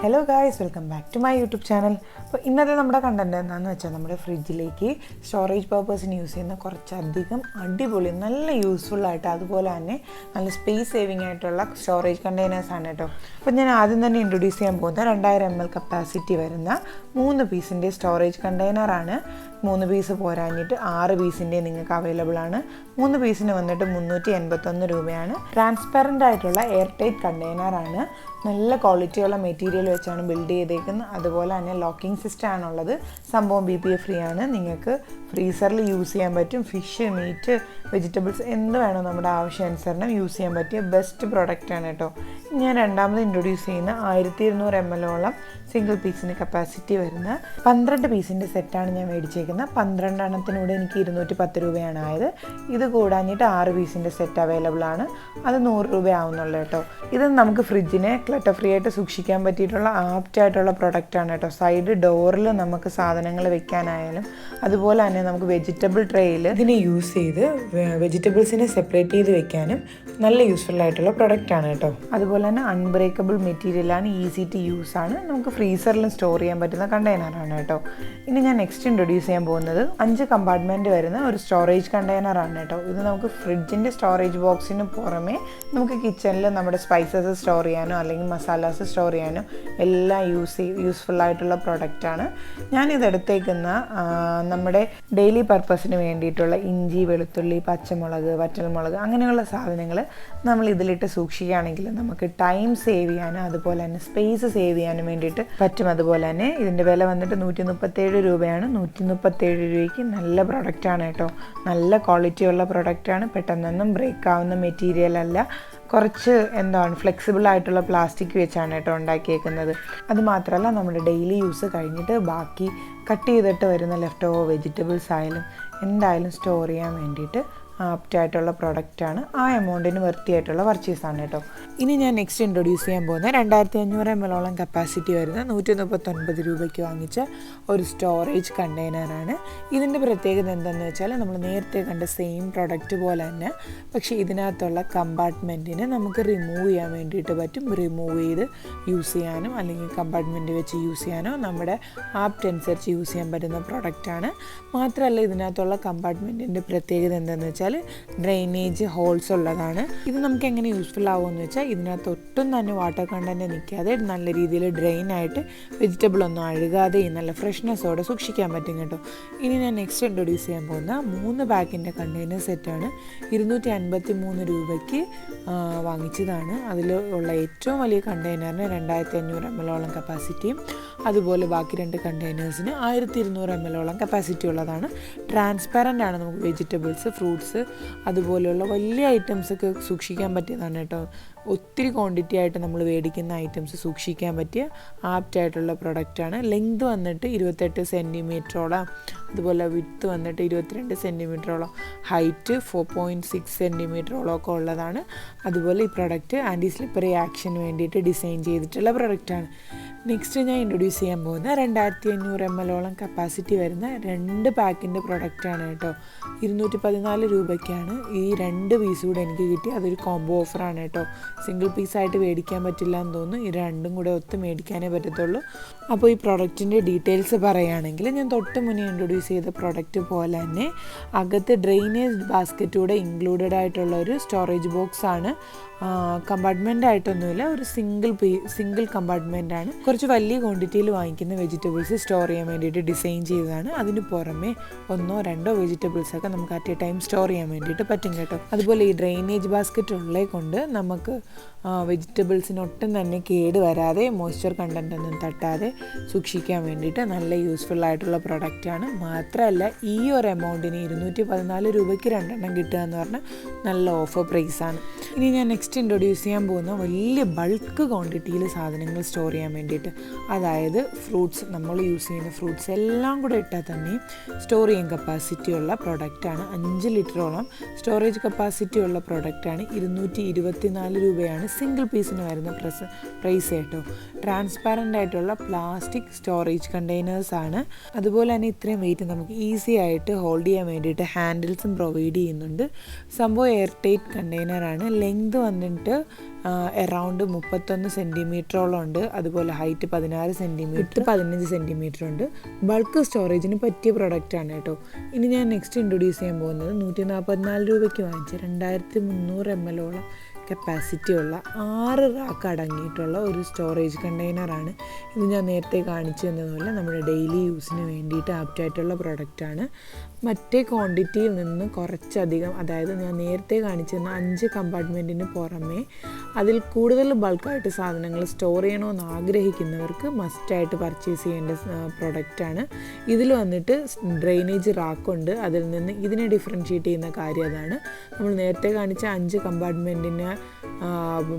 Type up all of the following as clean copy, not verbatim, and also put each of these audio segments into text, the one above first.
Hello guys, welcome back to my YouTube channel. അപ്പോൾ ഇന്നത്തെ നമ്മുടെ കണ്ടൻറ്റ് എന്താണെന്ന് വെച്ചാൽ നമ്മുടെ ഫ്രിഡ്ജിലേക്ക് സ്റ്റോറേജ് പർപ്പസിന് യൂസ് ചെയ്യുന്ന കുറച്ചധികം അടിപൊളി നല്ല യൂസ്ഫുള്ളായിട്ട് അതുപോലെ തന്നെ നല്ല സ്പേസ് സേവിങ് ആയിട്ടുള്ള സ്റ്റോറേജ് കണ്ടെയ്നേഴ്സാണ് കേട്ടോ. അപ്പോൾ ഞാൻ ആദ്യം തന്നെ ഇൻട്രൊഡ്യൂസ് ചെയ്യാൻ പോകുന്ന 2000 ml കപ്പാസിറ്റി വരുന്ന 3 പീസിൻ്റെ സ്റ്റോറേജ് കണ്ടെയ്നറാണ്. 3 പീസ് പോരാഞ്ഞിട്ട് 6 പീസിൻ്റെ നിങ്ങൾക്ക് അവൈലബിൾ ആണ്. 3 പീസിന് വന്നിട്ട് 381 രൂപയാണ്. ട്രാൻസ്പെറൻ്റ് ആയിട്ടുള്ള എയർ ടൈറ്റ് കണ്ടെയ്നറാണ്. നല്ല ക്വാളിറ്റിയുള്ള മെറ്റീരിയൽ വെച്ചാണ് ബിൽഡ് ചെയ്തേക്കുന്നത്. അതുപോലെ തന്നെ ലോക്കിംഗ് സിസ്റ്റം ആണുള്ളത്. സംഭവം BPA ഫ്രീ ആണ്. നിങ്ങൾക്ക് ഫ്രീസറിൽ യൂസ് ചെയ്യാൻ പറ്റും. ഫിഷ്, മീറ്റ്, വെജിറ്റബിൾസ് എന്ത് വേണോ നമ്മുടെ ആവശ്യാനുസരണം യൂസ് ചെയ്യാൻ പറ്റിയ ബെസ്റ്റ് പ്രൊഡക്റ്റാണ് കേട്ടോ. ഞാൻ രണ്ടാമത് ഇൻട്രൊഡ്യൂസ് ചെയ്യുന്ന 1200 ml സിംഗിൾ പീസിന് കപ്പാസിറ്റി വരുന്ന 12 പീസിൻ്റെ സെറ്റാണ് ഞാൻ മേടിച്ചേക്കുന്നത്. 12 എണ്ണത്തിനൂടെ എനിക്ക് 210 രൂപയാണ് ആയത്. ഇത് കൂടാഞ്ഞിട്ട് 6 പീസിൻ്റെ സെറ്റ് അവൈലബിൾ ആണ്. അത് 100 രൂപ ആവുന്നുള്ളൂ കേട്ടോ. ഇത് നമുക്ക് ഫ്രിഡ്ജിനെ ക്ലട്ടർ ഫ്രീ ആയിട്ട് സൂക്ഷിക്കാൻ പറ്റിയിട്ടുള്ള ആപ്റ്റായിട്ടുള്ള പ്രൊഡക്റ്റാണ് കേട്ടോ. സൈഡ് ഡോറിൽ നമുക്ക് സാധനങ്ങൾ വെക്കാനായാലും അതുപോലെ തന്നെ നമുക്ക് വെജിറ്റബിൾ ട്രേയിൽ ഇതിനെ യൂസ് ചെയ്ത് വെജിറ്റബിൾസിനെ സെപ്പറേറ്റ് ചെയ്ത് വെക്കാനും നല്ല യൂസ്ഫുൾ ആയിട്ടുള്ള പ്രൊഡക്റ്റാണ് കേട്ടോ. അതുപോലെ തന്നെ അൺബ്രേക്കബിൾ മെറ്റീരിയലാണ്, ഈസി ടു യൂസ് ആണ്. നമുക്ക് ഫ്രീസറിലും സ്റ്റോർ ചെയ്യാൻ പറ്റുന്ന കണ്ടെയ്നറാണ് കേട്ടോ. ഇനി ഞാൻ നെക്സ്റ്റ് ഇൻട്രൊഡ്യൂസ് ചെയ്യാൻ പോകുന്നത് 5 കമ്പാർട്ട്മെൻറ്റ് വരുന്ന ഒരു സ്റ്റോറേജ് കണ്ടെയ്നറാണ് കേട്ടോ. ഇത് നമുക്ക് ഫ്രിഡ്ജിൻ്റെ സ്റ്റോറേജ് ബോക്സിന് പുറമെ നമുക്ക് കിച്ചണിൽ നമ്മുടെ സ്പൈസസ് സ്റ്റോർ ചെയ്യാനോ അല്ലെങ്കിൽ മസാലാസ് സ്റ്റോർ ചെയ്യാനോ എല്ലാം യൂസ്ഫുൾ ആയിട്ടുള്ള പ്രൊഡക്റ്റാണ്. ഞാനിത് എടുത്തേക്കുന്ന നമ്മുടെ ഡെയിലി പർപ്പസിന് വേണ്ടിയിട്ടുള്ള ഇഞ്ചി, വെളുത്തുള്ളി, പച്ചമുളക്, വറ്റൽമുളക് അങ്ങനെയുള്ള സാധനങ്ങൾ നമ്മൾ ഇതിലിട്ട് സൂക്ഷിക്കുകയാണെങ്കിൽ നമുക്ക് ടൈം സേവ് ചെയ്യാനും അതുപോലെ തന്നെ സ്പേസ് സേവ് ചെയ്യാനും വേണ്ടിയിട്ട് പറ്റും. അതുപോലെ തന്നെ ഇതിൻ്റെ വില വന്നിട്ട് 137 രൂപയാണ്. 137 രൂപയ്ക്ക് നല്ല പ്രൊഡക്റ്റാണ് കേട്ടോ. നല്ല ക്വാളിറ്റിയുള്ള പ്രൊഡക്റ്റാണ്. പെട്ടെന്നൊന്നും ബ്രേക്ക് ആവുന്ന മെറ്റീരിയൽ അല്ല. കുറച്ച് ഫ്ലെക്സിബിൾ ആയിട്ടുള്ള പ്ലാസ്റ്റിക് വെച്ചാണ് കേട്ടോ ഉണ്ടാക്കിയേക്കുന്നത്. അതുമാത്രമല്ല നമ്മുടെ ഡെയിലി യൂസ് കഴിഞ്ഞിട്ട് ബാക്കി കട്ട് ചെയ്തിട്ട് വരുന്ന ലെഫ്റ്റ് ഓവർ വെജിറ്റബിൾസ് ആയാലും എന്തായാലും സ്റ്റോർ ചെയ്യാൻ വേണ്ടിയിട്ട് ആപ്റ്റായിട്ടുള്ള പ്രൊഡക്റ്റാണ്. ആ എമൗണ്ടിന് വർത്തിയായിട്ടുള്ള പർച്ചേസാണ് കേട്ടോ. ഇനി ഞാൻ നെക്സ്റ്റ് ഇൻട്രൊഡ്യൂസ് ചെയ്യാൻ പോകുന്ന 2500 ml കപ്പാസിറ്റി വരുന്ന 139 രൂപയ്ക്ക് വാങ്ങിച്ച ഒരു സ്റ്റോറേജ് കണ്ടെയ്നറാണ്. ഇതിൻ്റെ പ്രത്യേകത എന്താണെന്ന് വെച്ചാൽ നമ്മൾ നേരത്തെ കണ്ട സെയിം പ്രൊഡക്റ്റ് പോലെ തന്നെ, പക്ഷേ ഇതിനകത്തുള്ള കമ്പാർട്ട്മെൻറ്റിന് നമുക്ക് റിമൂവ് ചെയ്യാൻ വേണ്ടിയിട്ട് പറ്റും. റിമൂവ് ചെയ്ത് യൂസ് ചെയ്യാനും അല്ലെങ്കിൽ കമ്പാർട്ട്മെൻറ്റ് വെച്ച് യൂസ് ചെയ്യാനോ നമ്മുടെ ആപ്റ്റ് അനുസരിച്ച് യൂസ് ചെയ്യാൻ പറ്റുന്ന പ്രൊഡക്റ്റാണ്. മാത്രമല്ല ഇതിനകത്തുള്ള കമ്പാർട്ട്മെൻറ്റിൻ്റെ പ്രത്യേകത എന്താണെന്ന് വെച്ചാൽ ഡ്രെയിനേജ് ഹോൾസ് ഉള്ളതാണ്. ഇത് നമുക്ക് എങ്ങനെ യൂസ്ഫുൾ ആവുമെന്ന് വെച്ചാൽ ഇതിനകത്ത് ഒട്ടും തന്നെ വാട്ടർ കണ്ടൻറ്റ് നിൽക്കാതെ നല്ല രീതിയിൽ ഡ്രെയിൻ ആയിട്ട് വെജിറ്റബിൾ ഒന്നും അഴുകാതെ നല്ല ഫ്രഷ്നെസ്സോടെ സൂക്ഷിക്കാൻ പറ്റും കേട്ടോ. ഇനി ഞാൻ നെക്സ്റ്റ് ഇൻട്രൊഡ്യൂസ് ചെയ്യാൻ പോകുന്ന 3 പാക്കിൻ്റെ കണ്ടെയ്നർ സെറ്റാണ്. 253 രൂപയ്ക്ക് വാങ്ങിച്ചതാണ്. അതിൽ ഉള്ള ഏറ്റവും വലിയ കണ്ടെയ്നറിന് 2500 ml കപ്പാസിറ്റിയും അതുപോലെ ബാക്കി 2 കണ്ടെയ്നേഴ്സിന് 1200 ml കപ്പാസിറ്റി ഉള്ളതാണ്. ട്രാൻസ്പാരൻ്റ് ആണ്. നമുക്ക് വെജിറ്റബിൾസ്, ഫ്രൂട്ട്സ് അതുപോലെയുള്ള വലിയ ഐറ്റംസൊക്കെ സൂക്ഷിക്കാൻ പറ്റിയതാണ് കേട്ടോ. ഒത്തിരി ക്വാണ്ടിറ്റി ആയിട്ട് നമ്മൾ മേടിക്കുന്ന ഐറ്റംസ് സൂക്ഷിക്കാൻ പറ്റിയ ആപ്റ്റായിട്ടുള്ള പ്രൊഡക്റ്റാണ്. ലെങ്ത് വന്നിട്ട് 28 സെൻറ്റിമീറ്ററോളം, അതുപോലെ വിഡ്ത്ത് വന്നിട്ട് 22 സെൻറ്റിമീറ്ററോളം, ഹൈറ്റ് 4.6 സെൻറ്റിമീറ്ററോളം ഒക്കെ ഉള്ളതാണ്. അതുപോലെ ഈ പ്രൊഡക്റ്റ് ആൻറ്റി സ്ലിപ്പറി ആക്ഷന് വേണ്ടിയിട്ട് ഡിസൈൻ ചെയ്തിട്ടുള്ള പ്രൊഡക്റ്റാണ്. നെക്സ്റ്റ് ഞാൻ ഇൻട്രൊഡ്യൂസ് ചെയ്യാൻ പോകുന്ന 2500 ml കപ്പാസിറ്റി വരുന്ന 2 പാക്കിൻ്റെ പ്രൊഡക്റ്റാണ് കേട്ടോ. 214 രൂപയ്ക്കാണ് ഈ 2 പീസ് കൂടെ എനിക്ക് കിട്ടി. അതൊരു കോംബോ ഓഫറാണ് കേട്ടോ. സിംഗിൾ പീസായിട്ട് മേടിക്കാൻ പറ്റില്ല എന്ന് തോന്നുന്നു. ഈ 2ഉം കൂടെ ഒത്ത് മേടിക്കാനേ പറ്റത്തുള്ളൂ. അപ്പോൾ ഈ പ്രൊഡക്റ്റിൻ്റെ ഡീറ്റെയിൽസ് പറയുകയാണെങ്കിൽ ഞാൻ തൊട്ട് മുന്നേ ഇൻട്രൊഡ്യൂസ് ചെയ്ത പ്രൊഡക്റ്റ് പോലെ തന്നെ അകത്ത് ഡ്രെയിനേജ് ബാസ്ക്കറ്റ് കൂടെ ഇൻക്ലൂഡഡ് ആയിട്ടുള്ള ഒരു സ്റ്റോറേജ് ബോക്സാണ്. കമ്പാർട്ട്മെൻ്റ് ആയിട്ടൊന്നുമില്ല, ഒരു സിംഗിൾ കമ്പാർട്ട്മെൻറ്റാണ്. കുറച്ച് വലിയ ക്വാണ്ടിറ്റിയിൽ വാങ്ങിക്കുന്ന വെജിറ്റബിൾസ് സ്റ്റോർ ചെയ്യാൻ വേണ്ടിയിട്ട് ഡിസൈൻ ചെയ്തതാണ്. അതിന് പുറമെ 1-2 വെജിറ്റബിൾസൊക്കെ നമുക്ക് അറ്റ് എ ടൈം സ്റ്റോർ ചെയ്യാൻ വേണ്ടിയിട്ട് പറ്റും കേട്ടോ. അതുപോലെ ഈ ഡ്രെയിനേജ് ബാസ്ക്കറ്റ് ഉള്ളത് കൊണ്ട് നമുക്ക് വെജിറ്റബിൾസിന് ഒട്ടും തന്നെ കേട് വരാതെ മോയ്സ്ചർ കണ്ടൻ്റ് ഒന്നും തട്ടാതെ സൂക്ഷിക്കാൻ വേണ്ടിയിട്ട് നല്ല യൂസ്ഫുൾ ആയിട്ടുള്ള പ്രൊഡക്റ്റാണ്. മാത്രമല്ല ഈ ഒരു എമൗണ്ടിന് 214 രൂപയ്ക്ക് 2 എണ്ണം കിട്ടുക എന്ന് പറഞ്ഞാൽ നല്ല ഓഫർ പ്രൈസാണ്. ഇനി ഞാൻ നെക്സ്റ്റ് ഇൻട്രൊഡ്യൂസ് ചെയ്യാൻ പോകുന്ന വലിയ ബൾക്ക് ക്വാണ്ടിറ്റിയിൽ സാധനങ്ങൾ സ്റ്റോർ ചെയ്യാൻ വേണ്ടിയിട്ട്, അതായത് ഫ്രൂട്ട്സ്, നമ്മൾ യൂസ് ചെയ്യുന്ന ഫ്രൂട്ട്സ് എല്ലാം കൂടെ ഇട്ടാൽ തന്നെ സ്റ്റോർ ചെയ്യാൻ കപ്പാസിറ്റി ഉള്ള പ്രൊഡക്റ്റാണ്. 5 ലിറ്ററോളം സ്റ്റോറേജ് കപ്പാസിറ്റി ഉള്ള പ്രൊഡക്റ്റാണ്. 224 രൂപയാണ് സിംഗിൾ പീസിന് വരുന്ന പ്രൈസ് കേട്ടോ. ട്രാൻസ്പാരൻ്റ് ആയിട്ടുള്ള പ്ലാസ്റ്റിക് സ്റ്റോറേജ് കണ്ടെയ്നേഴ്സാണ്. അതുപോലെ തന്നെ ഇത്രയും വെയിറ്റ് നമുക്ക് ഈസി ആയിട്ട് ഹോൾഡ് ചെയ്യാൻ വേണ്ടിയിട്ട് ഹാൻഡിൽസും പ്രൊവൈഡ് ചെയ്യുന്നുണ്ട്. സംഭവം എയർ ടൈറ്റ് കണ്ടെയ്നറാണ്. ലെങ്ത് വന്നിട്ട് അറൗണ്ട് 31 സെൻറ്റിമീറ്ററോളം ഉണ്ട്. അതുപോലെ ഹൈറ്റ് 16 സെൻറ്റിമീറ്റർ, 15 സെൻറ്റിമീറ്റർ ഉണ്ട്. ബൾക്ക് സ്റ്റോറേജിന് പറ്റിയ പ്രൊഡക്റ്റാണ് കേട്ടോ. ഇനി ഞാൻ നെക്സ്റ്റ് ഇൻട്രൊഡ്യൂസ് ചെയ്യാൻ പോകുന്നത് 144 രൂപയ്ക്ക് വാങ്ങിച്ച 2300 ml കപ്പാസിറ്റി ഉള്ള 6 റാക്ക് അടങ്ങിയിട്ടുള്ള ഒരു സ്റ്റോറേജ് കണ്ടെയ്നറാണ്. ഇത് ഞാൻ നേരത്തെ കാണിച്ചു തന്നതുപോലെ നമ്മുടെ ഡെയിലി യൂസിന് വേണ്ടിയിട്ട് ആപ്റ്റായിട്ടുള്ള പ്രൊഡക്റ്റാണ്. മറ്റേ ക്വാണ്ടിറ്റിയിൽ നിന്ന് കുറച്ചധികം, അതായത് ഞാൻ നേരത്തെ കാണിച്ചു തന്ന 5 കമ്പാർട്ട്മെൻറ്റിന് പുറമേ അതിൽ കൂടുതൽ ബൾക്കായിട്ട് സാധനങ്ങൾ സ്റ്റോർ ചെയ്യണമെന്ന് ആഗ്രഹിക്കുന്നവർക്ക് മസ്റ്റായിട്ട് പർച്ചേസ് ചെയ്യേണ്ട പ്രൊഡക്റ്റാണ്. ഇതിൽ വന്നിട്ട് ഡ്രെയിനേജ് റാക്കുണ്ട്. അതിൽ നിന്ന് ഇതിനെ ഡിഫറൻഷ്യേറ്റ് ചെയ്യുന്ന കാര്യം അതാണ്. നമ്മൾ നേരത്തെ കാണിച്ച 5 കമ്പാർട്ട്മെൻറ്റിന്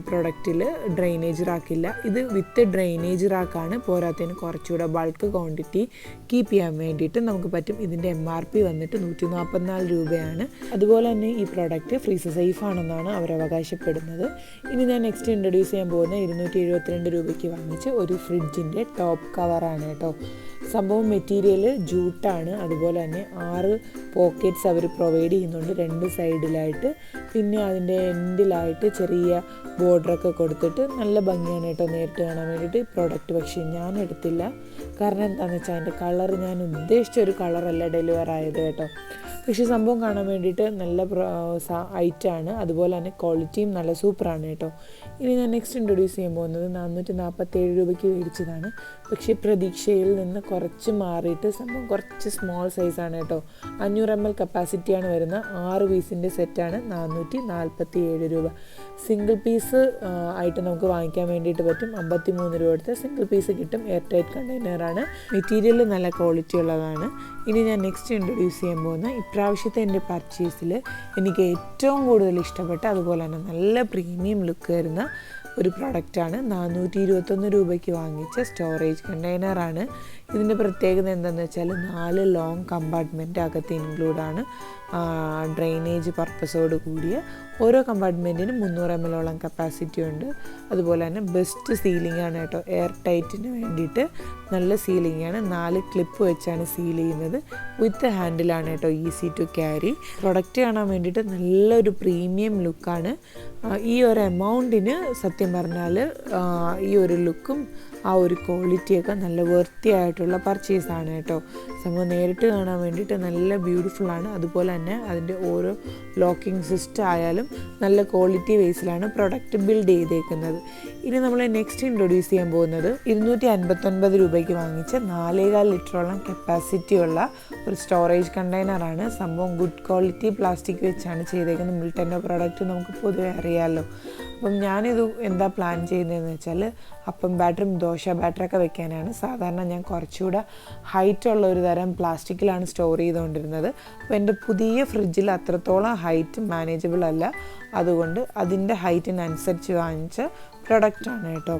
പ്രൊഡക്റ്റിൽ ഡ്രെയിനേജ് റാക്കില്ല. ഇത് വിത്ത് ഡ്രെയിനേജ് റാക്കാണ്. പോരാത്തതിന് കുറച്ചുകൂടെ ബൾക്ക് ക്വാണ്ടിറ്റി കീപ്പ് ചെയ്യാൻ വേണ്ടിയിട്ട് നമുക്ക് പറ്റും. ഇതിൻ്റെ MRP വന്നിട്ട് 144 രൂപയാണ്. അതുപോലെ തന്നെ ഈ പ്രൊഡക്റ്റ് ഫ്രീസർ സേഫ് ആണെന്നാണ് അവർ അവകാശപ്പെടുന്നത്. ഇനി ഞാൻ നെക്സ്റ്റ് ഇൻട്രൊഡ്യൂസ് ചെയ്യാൻ പോകുന്ന 272 രൂപയ്ക്ക് വാങ്ങിച്ച് ഒരു ഫ്രിഡ്ജിൻ്റെ ടോപ്പ് കവറാണ് കേട്ടോ. സംഭവം മെറ്റീരിയൽ ജൂട്ടാണ്. അതുപോലെ തന്നെ 6 പോക്കറ്റ്സ് അവർ പ്രൊവൈഡ് ചെയ്യുന്നുണ്ട് 2 സൈഡിലായിട്ട്. പിന്നെ അതിൻ്റെ എൻഡിലായിട്ട് ചെറിയ ബോർഡറൊക്കെ കൊടുത്തിട്ട് നല്ല ഭംഗിയാണ് കേട്ടോ നേരിട്ട് കാണാൻ വേണ്ടിയിട്ട് പ്രൊഡക്റ്റ്. പക്ഷേ ഞാൻ എടുത്തില്ല. കാരണം എന്താണെന്ന് വെച്ചാൽ അതിൻ്റെ കളർ ഞാൻ ഉദ്ദേശിച്ച ഒരു കളറല്ല ഡെലിവർ ആയത് കേട്ടോ. പക്ഷേ സംഭവം കാണാൻ വേണ്ടിയിട്ട് നല്ല ഐറ്റാണ്. അതുപോലെ തന്നെ ക്വാളിറ്റിയും നല്ല സൂപ്പറാണ് കേട്ടോ. ഇനി ഞാൻ നെക്സ്റ്റ് ഇൻട്രൊഡ്യൂസ് ചെയ്യാൻ പോകുന്നത് 447 രൂപയ്ക്ക് മേടിച്ചതാണ്. പക്ഷേ പ്രതീക്ഷയിൽ നിന്ന് കുറച്ച് മാറിയിട്ട് സംഭവം കുറച്ച് സ്മോൾ സൈസാണ് കേട്ടോ. 500 ml കപ്പാസിറ്റിയാണ് വരുന്ന 6 പീസിൻ്റെ സെറ്റാണ് 447 രൂപ. സിംഗിൾ പീസ് ആയിട്ട് നമുക്ക് വാങ്ങിക്കാൻ വേണ്ടിയിട്ട് പറ്റും. 53 രൂപ എടുത്ത് സിംഗിൾ പീസ് കിട്ടും. എയർ ടൈറ്റ് കണ്ടെയ്നറാണ്. മെറ്റീരിയൽ നല്ല ക്വാളിറ്റി ഉള്ളതാണ്. ഇനി ഞാൻ നെക്സ്റ്റ് ഇൻട്രൊഡ്യൂസ് ചെയ്യാൻ പോകുന്ന ഇപ്രാവശ്യത്തെ എൻ്റെ പർച്ചേസിൽ എനിക്ക് ഏറ്റവും കൂടുതൽ ഇഷ്ടപ്പെട്ട, അതുപോലെ തന്നെ നല്ല പ്രീമിയം ലുക്ക് വരുന്ന ഒരു പ്രൊഡക്റ്റാണ്. 421 രൂപയ്ക്ക് വാങ്ങിച്ച സ്റ്റോറേജ് കണ്ടെയ്നറാണ്. ഇതിൻ്റെ പ്രത്യേകത എന്താണെന്ന് വെച്ചാൽ 4 ലോങ് കമ്പാർട്ട്മെൻറ്റ് അകത്ത് ഇൻക്ലൂഡാണ്. ഡ്രെയിനേജ് പർപ്പസോട് കൂടിയ ഓരോ കമ്പാർട്ട്മെൻറ്റിനും 300 ml കപ്പാസിറ്റി ഉണ്ട്. അതുപോലെ തന്നെ ബെസ്റ്റ് സീലിംഗ് ആണ് കേട്ടോ. എയർ ടൈറ്റിന് വേണ്ടിയിട്ട് നല്ല സീലിംഗ് ആണ്. 4 ക്ലിപ്പ് വെച്ചാണ് സീൽ ചെയ്യുന്നത്. വിത്ത് ഹാൻഡിലാണ് കേട്ടോ. Easy to carry. പ്രൊഡക്റ്റ് കാണാൻ വേണ്ടിയിട്ട് നല്ലൊരു പ്രീമിയം ലുക്കാണ്. ഈ ഒരു എമൗണ്ടിന് സത്യം പറഞ്ഞാൽ ഈ ഒരു ലുക്കും ആ ഒരു ക്വാളിറ്റിയൊക്കെ നല്ല വൃത്തിയായിട്ടുള്ള പർച്ചേസാണ് കേട്ടോ. സംഭവം നേരിട്ട് കാണാൻ വേണ്ടിയിട്ട് നല്ല ബ്യൂട്ടിഫുള്ളാണ്. അതുപോലെ തന്നെ അതിൻ്റെ ഓരോ ലോക്കിംഗ് സിസ്റ്റം ആയാലും നല്ല ക്വാളിറ്റി ബേസിലാണ് പ്രൊഡക്റ്റ് ബിൽഡ് ചെയ്തേക്കുന്നത്. ഇനി നമ്മൾ നെക്സ്റ്റ് ഇൻട്രൊഡ്യൂസ് ചെയ്യാൻ പോകുന്നത് 259 രൂപയ്ക്ക് വാങ്ങിച്ച 4.25 ലിറ്ററോളം കപ്പാസിറ്റി ഉള്ള ഒരു സ്റ്റോറേജ് കണ്ടെയ്നറാണ്. സംഭവം ഗുഡ് ക്വാളിറ്റി പ്ലാസ്റ്റിക് വെച്ചാണ് ചെയ്തേക്കുന്നത്. മിൽട്ടൻ്റെ പ്രോഡക്റ്റ് നമുക്ക് പൊതുവെ അറിയാമല്ലോ. അപ്പം ഞാനിത് എന്താ പ്ലാൻ ചെയ്യുന്നതെന്ന് വെച്ചാൽ അപ്പം ബാറ്ററും ദോശ ബാറ്ററൊക്കെ വെക്കാനാണ്. സാധാരണ ഞാൻ കുറച്ചുകൂടെ ഹൈറ്റുള്ള ഒരു തരം പ്ലാസ്റ്റിക്കിലാണ് സ്റ്റോർ ചെയ്തുകൊണ്ടിരുന്നത്. അപ്പോൾ എൻ്റെ പുതിയ ഫ്രിഡ്ജിൽ അത്രത്തോളം ഹൈറ്റ് മാനേജബിൾ അല്ല. അതുകൊണ്ട് അതിൻ്റെ ഹൈറ്റിനനുസരിച്ച് വാങ്ങിച്ച പ്രൊഡക്റ്റാണ് കേട്ടോ.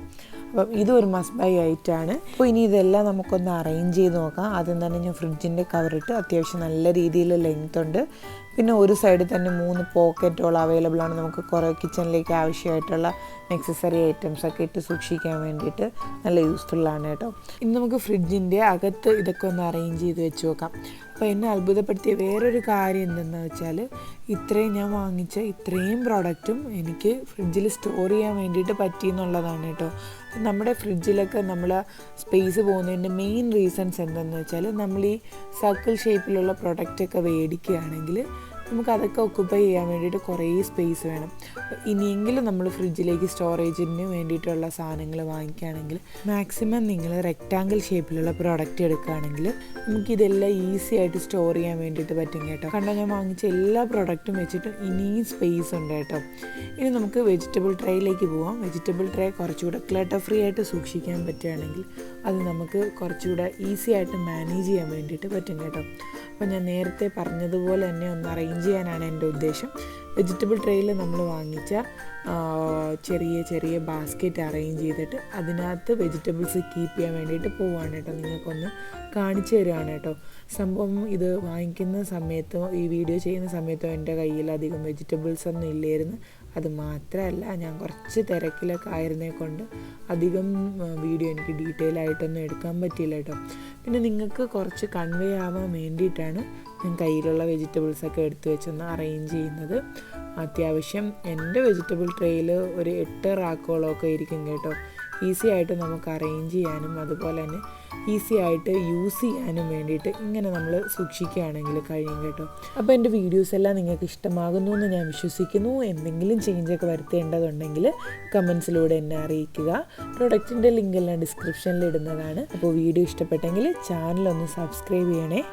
അപ്പം ഇതൊരു മസ്റ്റ് ബൈ ഐറ്റാണ്. അപ്പോൾ ഇനി ഇതെല്ലാം നമുക്കൊന്ന് അറേഞ്ച് ചെയ്ത് നോക്കാം. ആദ്യം തന്നെ ഞാൻ ഫ്രിഡ്ജിൻ്റെ കവറിട്ട് അത്യാവശ്യം നല്ല രീതിയിൽ ലെങ്ത് ഉണ്ട്. പിന്നെ ഒരു സൈഡിൽ തന്നെ 3 പോക്കറ്റുകൾ അവൈലബിൾ ആണ്. നമുക്ക് കുറേ കിച്ചണിലേക്ക് ആവശ്യമായിട്ടുള്ള നെക്സസറി ഐറ്റംസൊക്കെ ഇട്ട് സൂക്ഷിക്കാൻ വേണ്ടിയിട്ട് നല്ല യൂസ്ഫുള്ളാണ് കേട്ടോ. ഇനി നമുക്ക് ഫ്രിഡ്ജിൻ്റെ അകത്ത് ഇതൊക്കെ ഒന്ന് അറേഞ്ച് ചെയ്ത് വെച്ച് നോക്കാം. അപ്പോൾ എന്നെ അത്ഭുതപ്പെടുത്തിയ വേറൊരു കാര്യം എന്തെന്ന് വെച്ചാൽ ഇത്രയും ഞാൻ വാങ്ങിച്ച ഇത്രയും പ്രോഡക്റ്റും എനിക്ക് ഫ്രിഡ്ജിൽ സ്റ്റോർ ചെയ്യാൻ വേണ്ടിയിട്ട് പറ്റിയെന്നുള്ളതാണ് കേട്ടോ. നമ്മുടെ ഫ്രിഡ്ജിലൊക്കെ നമ്മൾ സ്പേസ് പോകുന്നതിൻ്റെ മെയിൻ റീസൺസ് എന്തെന്ന് വെച്ചാൽ നമ്മൾ ഈ സർക്കിൾ ഷേപ്പിലുള്ള പ്രൊഡക്റ്റൊക്കെ മേടിക്കുകയാണെങ്കിൽ നമുക്കതൊക്കെ ഒക്കുപ്പൈ ചെയ്യാൻ വേണ്ടിയിട്ട് കുറേ സ്പേസ് വേണം. ഇനിയെങ്കിലും നമ്മൾ ഫ്രിഡ്ജിലേക്ക് സ്റ്റോറേജിന് വേണ്ടിയിട്ടുള്ള സാധനങ്ങൾ വാങ്ങിക്കുകയാണെങ്കിൽ മാക്സിമം നിങ്ങൾ റെക്റ്റാങ്കിൾ ഷേപ്പിലുള്ള പ്രോഡക്റ്റ് എടുക്കുകയാണെങ്കിൽ നമുക്കിതെല്ലാം ഈസി ആയിട്ട് സ്റ്റോർ ചെയ്യാൻ വേണ്ടിയിട്ട് പറ്റും കേട്ടോ. കണ്ടോ, ഞാൻ വാങ്ങിച്ച എല്ലാ പ്രോഡക്റ്റും വെച്ചിട്ടും ഇനിയും സ്പേസ് ഉണ്ട് കേട്ടോ. ഇനി നമുക്ക് വെജിറ്റബിൾ ട്രേയിലേക്ക് പോവാം. വെജിറ്റബിൾ ട്രേ കുറച്ചുകൂടെ ക്ലട്ടർ ഫ്രീ ആയിട്ട് സൂക്ഷിക്കാൻ പറ്റുകയാണെങ്കിൽ അത് നമുക്ക് കുറച്ചുകൂടെ ഈസി ആയിട്ട് മാനേജ് ചെയ്യാൻ വേണ്ടിയിട്ട് പറ്റും കേട്ടോ. അപ്പോൾ ഞാൻ നേരത്തെ പറഞ്ഞതുപോലെ തന്നെ ഒന്ന് അറേഞ്ച് ചെയ്യാനാണ് എൻ്റെ ഉദ്ദേശം. വെജിറ്റബിൾ ട്രേയിൽ നമ്മൾ വാങ്ങിച്ച ചെറിയ ചെറിയ ബാസ്ക്കറ്റ് അറേഞ്ച് ചെയ്തിട്ട് അതിനകത്ത് വെജിറ്റബിൾസ് കീപ്പ് ചെയ്യാൻ വേണ്ടിയിട്ട് പോവുകയാണ് കേട്ടോ. നിങ്ങൾക്കൊന്ന് കാണിച്ചു തരുവാണ് കേട്ടോ. സംഭവം ഇത് വാങ്ങിക്കുന്ന സമയത്തോ ഈ വീഡിയോ ചെയ്യുന്ന സമയത്തോ എൻ്റെ കയ്യിൽ അധികം വെജിറ്റബിൾസ് ഒന്നും ഇല്ലായിരുന്നു. അത് മാത്രമല്ല, ഞാൻ കുറച്ച് തിരക്കിലൊക്കെ ആയിരുന്നേ കൊണ്ട് അധികം വീഡിയോ എനിക്ക് ഡീറ്റെയിൽ ആയിട്ടൊന്നും എടുക്കാൻ പറ്റിയില്ല കേട്ടോ. പിന്നെ നിങ്ങൾക്ക് കുറച്ച് കൺവേ ആവാൻ വേണ്ടിയിട്ടാണ് ഞാൻ കയ്യിലുള്ള വെജിറ്റബിൾസൊക്കെ എടുത്ത് വെച്ചൊന്ന് അറേഞ്ച് ചെയ്യുന്നത്. അത്യാവശ്യം എൻ്റെ വെജിറ്റബിൾ ട്രേയിൽ ഒരു 8 റാക്കോളമൊക്കെ ഇരിക്കും കേട്ടോ. ഈസി ആയിട്ട് നമുക്ക് അറേഞ്ച് ചെയ്യാനും അതുപോലെ തന്നെ ഈസി ആയിട്ട് യൂസ് ചെയ്യാനും വേണ്ടിയിട്ട് ഇങ്ങനെ നമ്മൾ സൂക്ഷിക്കുകയാണെങ്കിൽ കഴിയും കേട്ടോ. അപ്പോൾ എൻ്റെ വീഡിയോസ് എല്ലാം നിങ്ങൾക്ക് ഇഷ്ടമാകുന്നു എന്ന് ഞാൻ വിശ്വസിക്കുന്നു. എന്തെങ്കിലും ചേഞ്ചൊക്കെ വരുത്തേണ്ടതുണ്ടെങ്കിൽ കമൻസിലൂടെ എന്നെ അറിയിക്കുക. പ്രൊഡക്റ്റിൻ്റെ ലിങ്ക് എല്ലാം ഡിസ്ക്രിപ്ഷനിൽ ഇടുന്നതാണ്. അപ്പോൾ വീഡിയോ ഇഷ്ടപ്പെട്ടെങ്കിൽ ചാനലൊന്ന് സബ്സ്ക്രൈബ് ചെയ്യണേ.